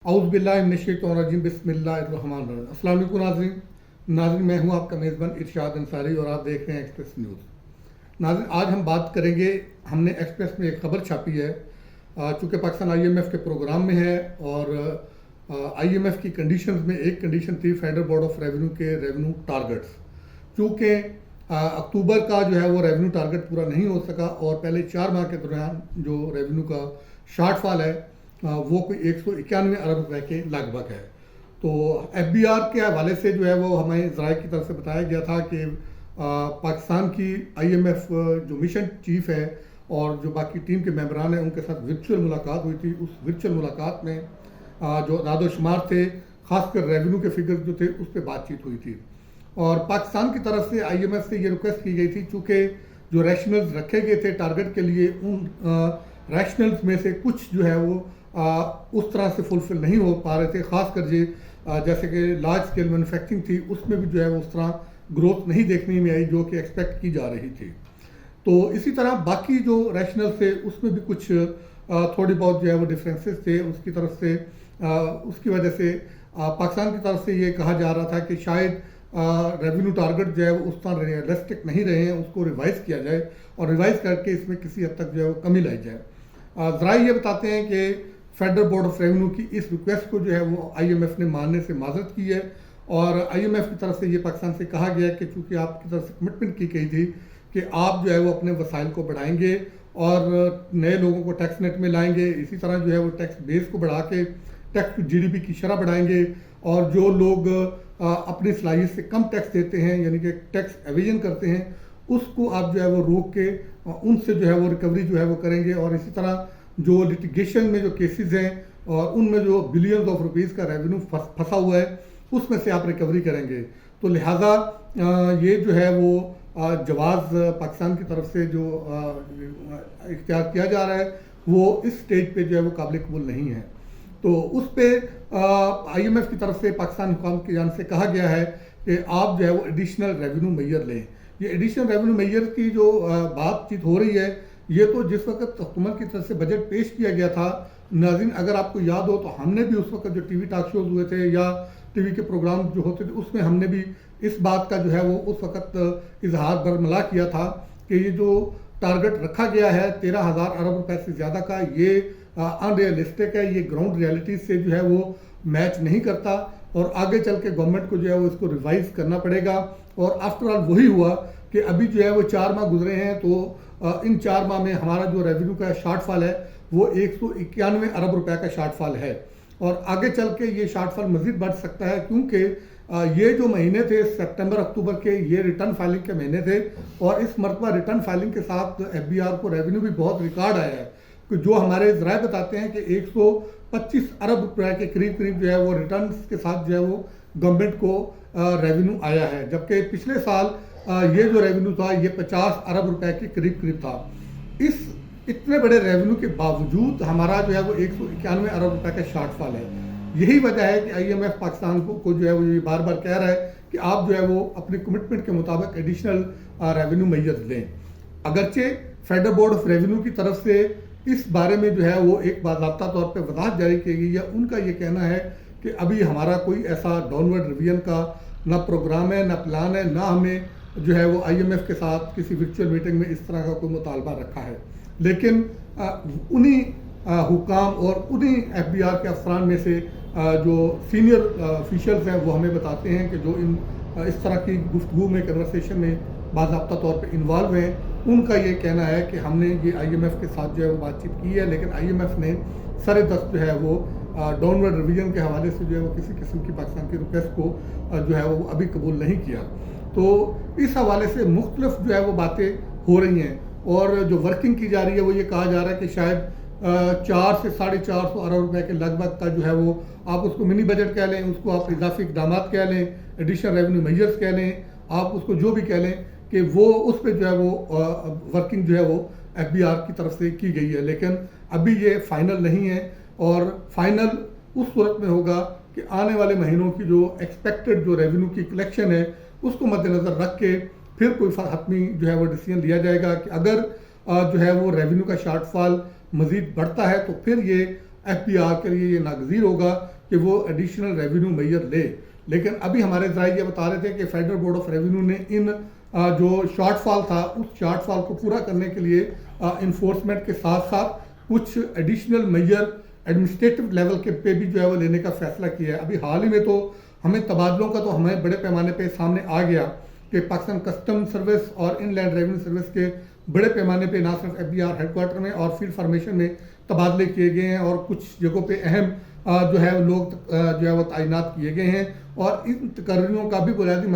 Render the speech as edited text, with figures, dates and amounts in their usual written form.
اعوذ باللہ من الشیطان الرجیم بسم اللہ الرحمن الرحیم۔ السلام علیکم ناظرین میں ہوں آپ کا میزبان ارشاد انصاری اور آپ دیکھ رہے ہیں ایکسپریس نیوز۔ ناظرین آج ہم بات کریں گے، ہم نے ایکسپریس میں ایک خبر چھاپی ہے چونکہ پاکستان آئی ایم ایف کے پروگرام میں ہے، اور آئی ایم ایف کی کنڈیشنز میں ایک کنڈیشن تھی فیڈرل بورڈ آف ریونیو کے ریونیو ٹارگٹس۔ چونکہ اکتوبر کا جو ہے وہ ریونیو ٹارگٹ پورا نہیں ہو سکا اور پہلے 4 ماہ کے دوران جو ریونیو کا شارٹ فال ہے وہ کوئی 191 ارب روپے کے لگ بھگ ہے۔ تو ایف بی آر کے حوالے سے جو ہے وہ ہمیں ذرائع کی طرف سے بتایا گیا تھا کہ پاکستان کی آئی ایم ایف جو مشن چیف ہے اور جو باقی ٹیم کے ممبران ہیں ان کے ساتھ ورچوئل ملاقات ہوئی تھی۔ اس ورچوئل ملاقات میں جو اعداد و شمار تھے، خاص کر ریونیو کے فگر جو تھے اس پہ بات چیت ہوئی تھی، اور پاکستان کی طرف سے آئی ایم ایف سے یہ ریکویسٹ کی گئی تھی چونکہ جو ریشنلز رکھے گئے تھے ٹارگٹ کے لیے، ان ریشنلز میں سے کچھ جو ہے وہ اس طرح سے فلفل نہیں ہو پا رہے تھے، خاص کر جیسے کہ لارج اسکیل مینوفیکچرنگ تھی، اس میں بھی جو ہے وہ اس طرح گروتھ نہیں دیکھنے میں آئی جو کہ ایکسپیکٹ کی جا رہی تھی۔ تو اسی طرح باقی جو ریشنل تھے اس میں بھی کچھ تھوڑی بہت جو ہے وہ ڈفرینسز تھے اس کی طرف سے۔ اس کی وجہ سے پاکستان کی طرف سے یہ کہا جا رہا تھا کہ شاید ریونیو ٹارگٹ جو ہے وہ اس طرح ریئلسٹک نہیں رہے ہیں، اس کو ریوائز کیا جائے اور ریوائز کر کے اس میں کسی حد تک جو ہے وہ کمی لائی جائے۔ ذرائع یہ بتاتے ہیں کہ فیڈرل بورڈ آف ریونیو کی اس ریکویسٹ کو جو ہے وہ آئی ایم ایف نے ماننے سے معذرت کی ہے، اور آئی ایم ایف کی طرف سے یہ پاکستان سے کہا گیا ہے کہ چونکہ آپ کی طرف سے کمٹمنٹ کی گئی تھی کہ آپ جو ہے وہ اپنے وسائل کو بڑھائیں گے اور نئے لوگوں کو ٹیکس نیٹ میں لائیں گے، اسی طرح جو ہے وہ ٹیکس بیس کو بڑھا کے ٹیکس جی ڈی پی کی شرح بڑھائیں گے، اور جو لوگ اپنی صلاحیت سے کم ٹیکس دیتے ہیں یعنی کہ ٹیکس ایویژن کرتے ہیں اس کو آپ جو ہے وہ روک کے ان سے جو ہے وہ ریکوری جو ہے وہ کریں گے، اور اسی طرح جو لٹیگیشن میں جو کیسز ہیں اور ان میں جو بلینز آف روپیز کا ریونیو پھنسا ہوا ہے اس میں سے آپ ریکوری کریں گے۔ تو لہٰذا یہ جو ہے وہ جواز پاکستان کی طرف سے جو اختیار کیا جا رہا ہے وہ اس سٹیج پہ جو ہے وہ قابل قبول نہیں ہے۔ تو اس پہ آئی ایم ایف کی طرف سے پاکستان حکام کی جانب سے کہا گیا ہے کہ آپ جو ہے وہ ایڈیشنل ریونیو میئر لیں۔ یہ ایڈیشنل ریونیو میئر کی جو بات چیت ہو رہی ہے، یہ تو جس وقت حکومت کی طرف سے بجٹ پیش کیا گیا تھا، ناظرین اگر آپ کو یاد ہو تو ہم نے بھی اس وقت جو ٹی وی ٹاک شوز ہوئے تھے یا ٹی وی کے پروگرام جو ہوتے تھے اس میں ہم نے بھی اس بات کا جو ہے وہ اس وقت اظہار برملا کیا تھا کہ یہ جو ٹارگٹ رکھا گیا ہے 13,000 ارب روپے سے زیادہ کا، یہ ان ریئلسٹک ہے، یہ گراؤنڈ ریئلٹیز سے جو ہے وہ میچ نہیں کرتا، اور آگے چل کے گورنمنٹ کو جو ہے وہ اس کو ریوائز کرنا پڑے گا۔ اور آفٹر آل وہی ہوا کہ ابھی جو ہے وہ 4 ماہ گزرے ہیں، تو ان 4 ماہ میں ہمارا جو ریونیو کا شارٹ فال ہے وہ 191 ارب روپے کا شارٹ فال ہے، اور آگے چل کے یہ شارٹ فال مزید بڑھ سکتا ہے کیونکہ یہ جو مہینے تھے سپٹمبر اکتوبر کے، یہ ریٹرن فائلنگ کے مہینے تھے، اور اس مرتبہ ریٹرن فائلنگ کے ساتھ ایف بی آر کو ریونیو بھی بہت ریکارڈ آیا ہے، کہ جو ہمارے ذرائع بتاتے ہیں کہ 125 ارب روپے کے قریب جو ہے وہ ریٹرنز کے ساتھ جو ہے وہ گورنمنٹ کو ریونیو آیا ہے، جبکہ پچھلے سال یہ جو ریونیو تھا یہ 50 ارب روپے کے قریب تھا۔ اس اتنے بڑے ریونیو کے باوجود ہمارا جو ہے وہ 191 ارب روپے کا شارٹ فال ہے۔ یہی وجہ ہے کہ آئی ایم ایف پاکستان کو جو ہے وہ یہ بار بار کہہ رہا ہے کہ آپ جو ہے وہ اپنی کمٹمنٹ کے مطابق ایڈیشنل ریونیو میئرز لیں۔ اگرچہ فیڈرل بورڈ آف ریونیو کی طرف سے اس بارے میں جو ہے وہ ایک باضابطہ طور پہ وضاحت جاری کی گئی ہے، ان کا یہ کہنا ہے کہ ابھی ہمارا کوئی ایسا ڈاؤن ورڈ ریویژن کا نہ پروگرام ہے، نہ پلان ہے، نہ ہمیں جو ہے وہ آئی ایم ایف کے ساتھ کسی ورچوئل میٹنگ میں اس طرح کا کوئی مطالبہ رکھا ہے۔ لیکن انہی حکام اور انہی ایف بی آر کے افسران میں سے جو سینئر آفیشلز ہیں وہ ہمیں بتاتے ہیں کہ جو اس طرح کی گفتگو میں کنورسیشن میں باضابطہ طور پہ انوالو ہیں، ان کا یہ کہنا ہے کہ ہم نے یہ آئی ایم ایف کے ساتھ جو ہے وہ بات چیت کی ہے، لیکن آئی ایم ایف نے سر دست جو ہے وہ ڈاؤن ورڈ ریویژن کے حوالے سے جو ہے وہ کسی قسم کی پاکستان کی ریکویسٹ کو جو ہے وہ ابھی قبول نہیں کیا۔ تو اس حوالے سے مختلف جو ہے وہ باتیں ہو رہی ہیں، اور جو ورکنگ کی جا رہی ہے وہ یہ کہا جا رہا ہے کہ شاید 4 سے 450 ارب روپے کے لگ بھگ کا جو ہے وہ آپ اس کو منی بجٹ کہہ لیں، اس کو آپ اضافی اقدامات کہہ لیں، ایڈیشنل ریونیو میجرز کہہ لیں، آپ اس کو جو بھی کہہ لیں، کہ وہ اس پہ جو ہے وہ ورکنگ جو ہے وہ ایف بی آر کی طرف سے کی گئی ہے، لیکن ابھی یہ فائنل نہیں ہے، اور فائنل اس صورت میں ہوگا کہ آنے والے مہینوں کی جو ایکسپیکٹڈ جو ریونیو کی کلیکشن ہے اس کو مد نظر رکھ کے پھر کوئی حتمی جو ہے وہ ڈیسیژن لیا جائے گا کہ اگر جو ہے وہ ریونیو کا شارٹ فال مزید بڑھتا ہے تو پھر یہ ایف بی آر کے لیے یہ ناگزیر ہوگا کہ وہ ایڈیشنل ریونیو میئر لے. لیکن ابھی ہمارے ذرائع یہ بتا رہے تھے کہ فیڈرل بورڈ آف ریونیو نے ان جو شارٹ فال تھا اس شارٹ فال کو پورا کرنے کے لیے انفورسمنٹ کے ساتھ ساتھ کچھ ایڈیشنل میئر ایڈمنسٹریٹو لیول کے پہ بھی جو ہے وہ لینے کا فیصلہ کیا ہے. ابھی حال ہی میں تو ہمیں تبادلوں کا تو ہمیں بڑے پیمانے پہ سامنے آ گیا کہ پاکستان کسٹم سروس اور ان لینڈ ریونیو سروس کے بڑے پیمانے پہ نہ صرف F B R headquarter میں اور فیلڈ فارمیشن میں تبادلے کیے گئے ہیں اور کچھ جگہوں پہ اہم جو ہے لوگ جو ہے وہ تعینات کیے گئے ہیں اور ان تقرریوں کا بھی بنیادی